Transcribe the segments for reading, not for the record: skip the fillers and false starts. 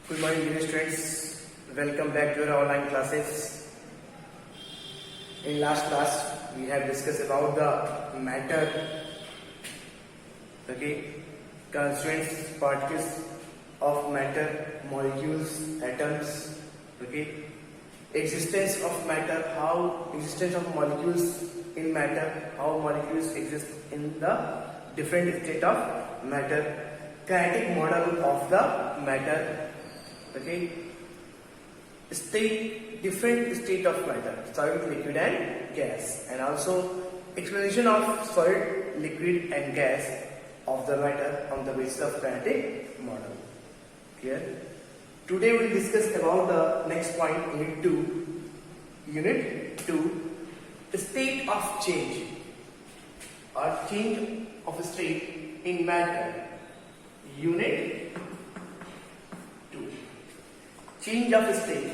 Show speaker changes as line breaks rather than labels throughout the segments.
Good morning, dear students. Welcome back to our online classes. In last class, we have discussed about the matter, constituents, particles of matter, molecules, atoms, existence of matter, how existence of molecules in matter, how molecules exist in the different state of matter, kinetic model of the matter. Different state of matter, solid, liquid and gas, and also explanation of solid, liquid and gas of the matter on the basis of kinetic model. Clear? Today we will discuss about the next point, unit 2, state of change or change of state in matter. Unit 2. Change of state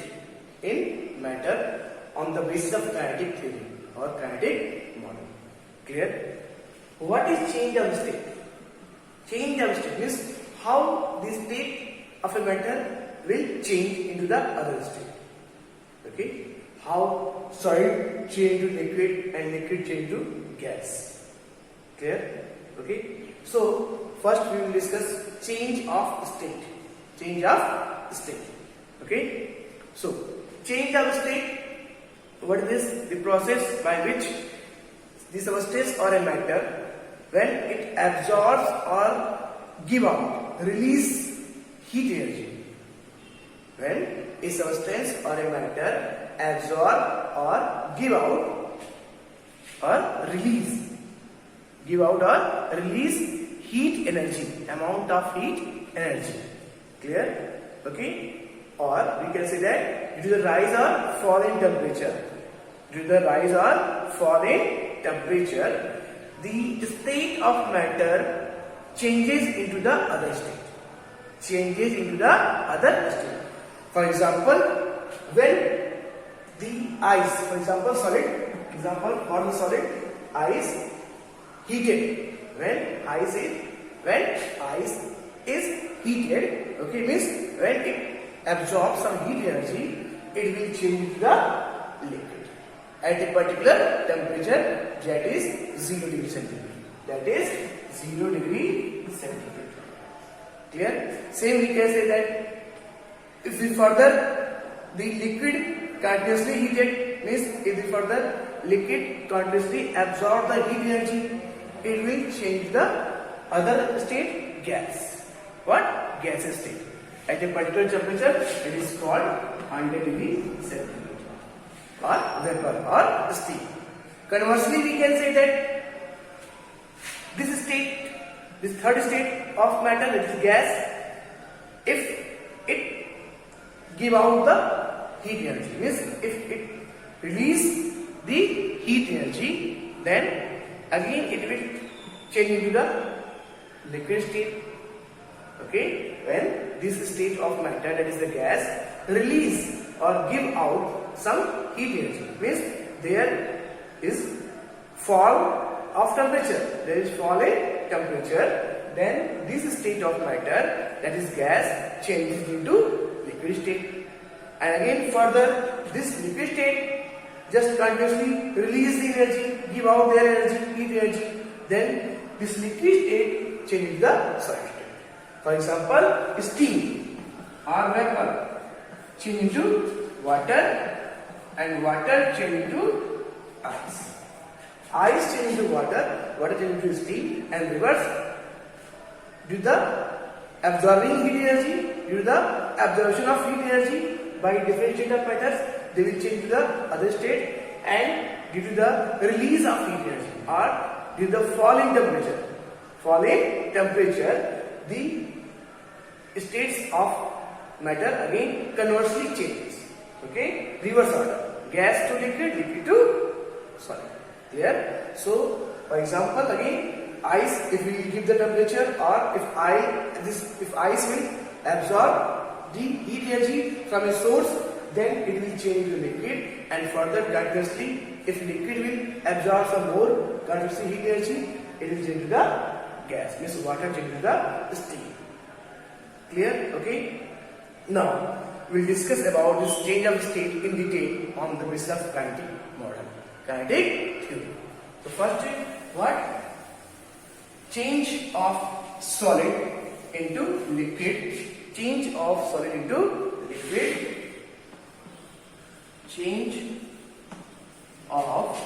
in matter on the basis of kinetic theory or kinetic model. Clear? What is change of state? Change of state means how the state of a matter will change into the other state. How solid change to liquid and liquid change to gas. Clear? So first we will discuss change of state. Change of state. So change of state, what is this? The process by which the substance or a matter, when it absorbs or give out, release heat energy. When a substance or a matter absorb or give out or release heat energy, amount of heat energy. Clear? Or we can say that due to the rise or fall in temperature. The state of matter changes into the other state. For example, when the ice, for the solid ice heated. When ice is heated, means when it absorbs some heat energy, it will change the liquid at a particular temperature, that is 0 degree centigrade. Clear? Same we can say that if we further the liquid continuously heated, means if we further liquid continuously absorb the heat energy, it will change the other state, gas. What? Gas state. At a particular temperature, it is called 100 degree centigrade or vapor or steam. Conversely, we can say that this third state of matter, that is gas, if it give out the heat energy, means if it release the heat energy, then again it will change into the liquid state. When this state of matter, that is the gas, release or give out some heat energy, means there is fall of temperature. Then this state of matter, that is gas, changes into liquid state. And again further, this liquid state just continuously release the energy, give out their energy, heat energy. Then this liquid state changes the solid state. For example, steam or vapor change into water, and water change into ice. Ice change into water, water change into steam, and reverse. Due to the absorbing heat energy, due to the absorption of heat energy by different state of matters, they will change to the other state, and due to the release of heat energy or due to the falling temperature, the states of matter again conversely changes. Reverse order. Gas to liquid, liquid to solid. Clear? So, for example, again, ice, if we give the temperature, or if ice will absorb the heat energy from a source, then it will change to liquid, and further continuously, if liquid will absorb some more continuously heat energy, it will change to the gas, means water change to the steam. Clear? Now, we'll discuss about this change of state in detail on the basis of kinetic model, kinetic theory. So first, what? Change of solid into liquid. Change of solid into liquid. Change of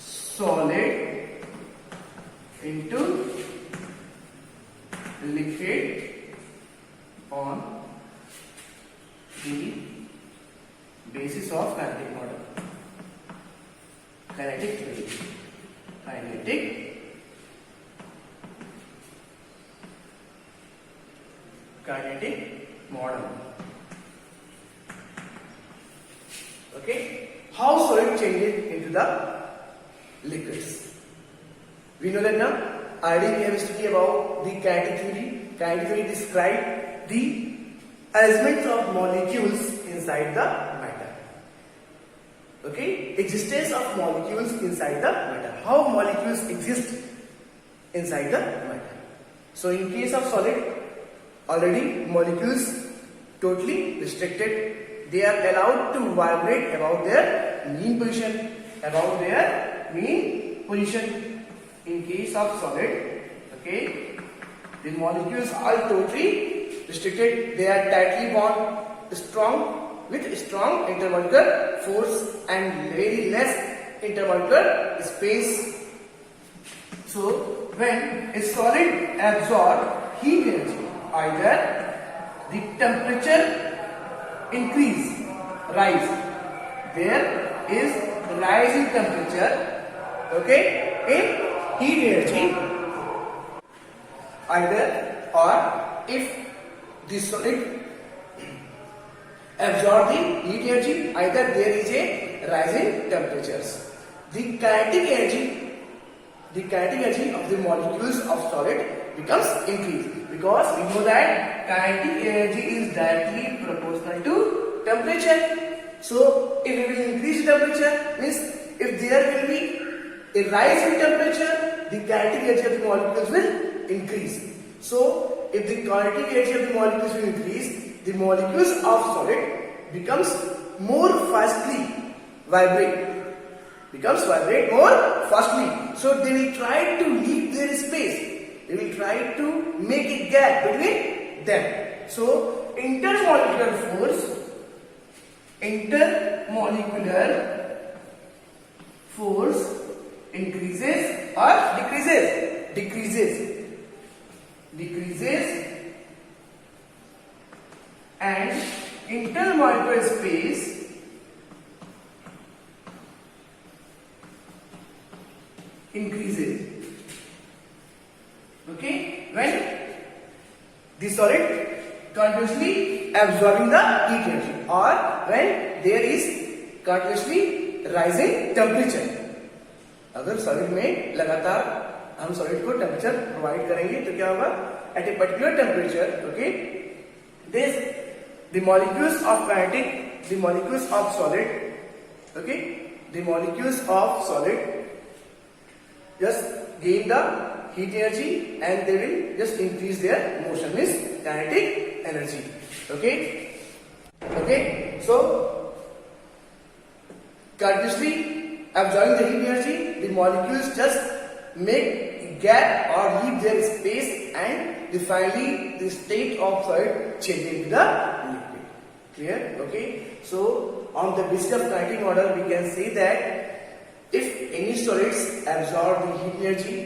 solid into liquid on the basis of kinetic model, kinetic theory, kinetic model. Okay, how solid changes into the liquids? We know that now. Already we have studied about the kinetic theory. Kinetic theory describes the arrangement of molecules inside the matter. Okay, existence of molecules inside the matter. How molecules exist inside the matter. So in case of solid, already molecules totally restricted. They are allowed to vibrate about their mean position. In case of solid, okay, the molecules are totally restricted. They are tightly bound, with strong intermolecular force and very less intermolecular space. So when a solid absorbs heat energy, either the temperature rise, there is rise in temperature, okay, in heat energy, either, or if the solid absorb the heat energy, either there is a rise in temperatures. The kinetic energy of the molecules of solid becomes increased, because we know that kinetic energy is directly proportional to temperature. So if we will increase temperature, means if there will be a rise in temperature, the kinetic energy of the molecules will increase. So if the kinetic energy of the molecules will increase, the molecules of solid becomes more fastly vibrate. More fastly. So they will try to leave their space. They will try to make a gap between them. So intermolecular force increases or decreases, and intermolecular space increases. Okay, when the solid continuously absorbing the heat energy, or when there is continuously rising temperature. अगर solid में लगातार हम solid को temperature provide करेंगे तो क्या होगा, at a particular temperature, okay, this the molecules of solid, okay, the molecules of solid just gain the heat energy and they will just increase their motion, means kinetic energy. Okay, so continuously absorbing the heat energy, the molecules just make gap or leave their space, and finally the state of solid changes into the liquid. Clear? Okay, so on the basis of kinetic model we can say that if any solids absorb the heat energy,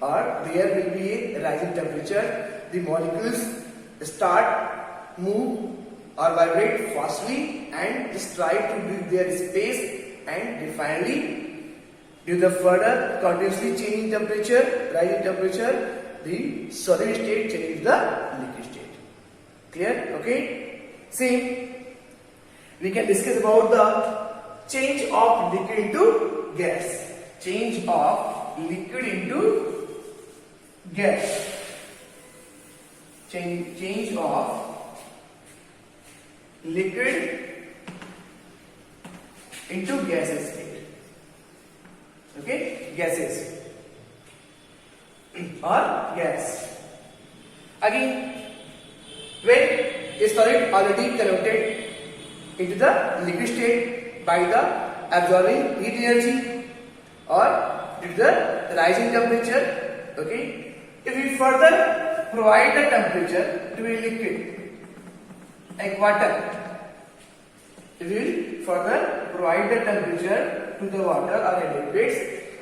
or there will be a rise in temperature, the molecules start move or vibrate fastly and just try to leave their space, and finally due to the further continuously changing temperature, rise in temperature, the solid state changes the liquid state. Clear? Okay. Same, we can discuss about the change of liquid into gas. Change of liquid into gas. Change of liquid into gaseous state. Okay, gases or gas. Again, when a solid already converted into the liquid state by the absorbing heat energy or due to the rising temperature. Okay, if we further provide the temperature to a liquid like water, if we will further provide the temperature to the water or a liquids,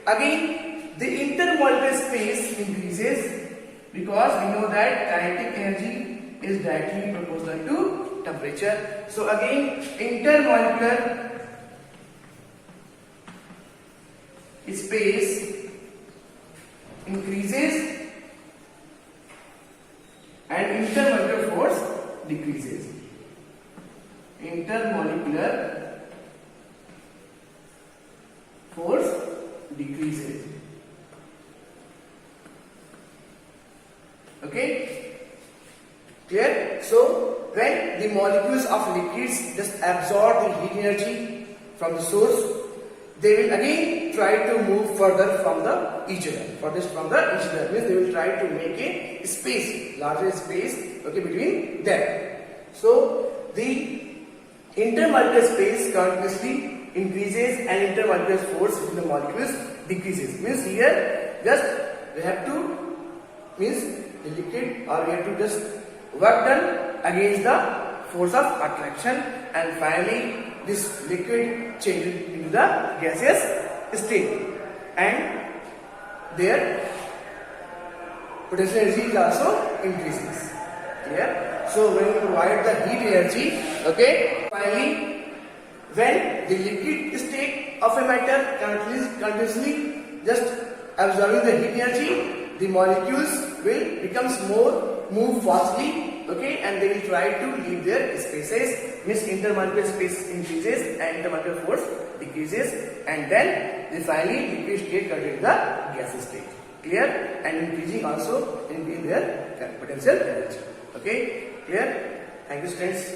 again the intermolecular space increases because we know that kinetic energy is directly proportional to temperature. So again intermolecular space increases and intermolecular force decreases. Intermolecular force decreases. Okay, clear? So when the molecules of liquids just absorb the heat energy from the source, they will again try to move further from the each other. From the each other means they will try to make a space, larger space, okay, between them. So the intermolecular space continuously increases and intermolecular force between the molecules decreases. Means here just we have to means the liquid or we have to just work done against the force of attraction, and finally this liquid changes into the gaseous state and their potential energy is also increases. Clear? So when you provide the heat energy, okay, finally when the liquid state of a matter continuously just absorbing the heat energy, the molecules will becomes more move fastly, okay, and they will try to leave their spaces. Means intermolecular space increases and intermolecular force decreases, and then they finally liquid state converted to the gaseous state. Clear? And increasing also in their potential energy. Okay, clear? Thank you, students.